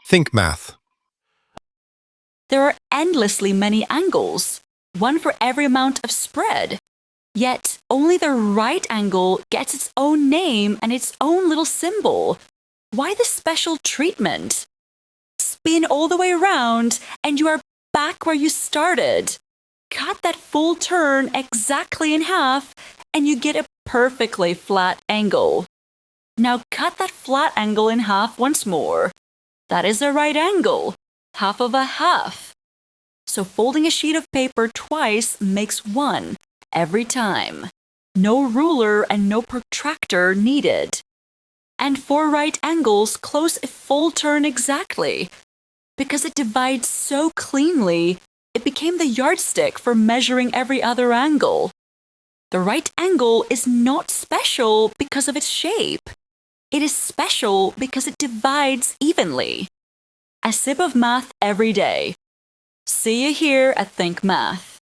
Think math. There are endlessly many angles, one for every amount of spread. Yet, only the right angle gets its own name and its own little symbol. Why the special treatment? Spin all the way around, and you are back where you started. Cut that full turn exactly in half, and you get a perfectly flat angle. Now cut that flat angle in half once more. That is a right angle, half of a half. So folding a sheet of paper twice makes one every time. No ruler and no protractor needed. And for right angles, close a full turn exactly. Because it divides so cleanly, it became the yardstick for measuring every other angle. The right angle is not special because of its shape. It is special because it divides evenly. A sip of math every day. See you here at Think Math.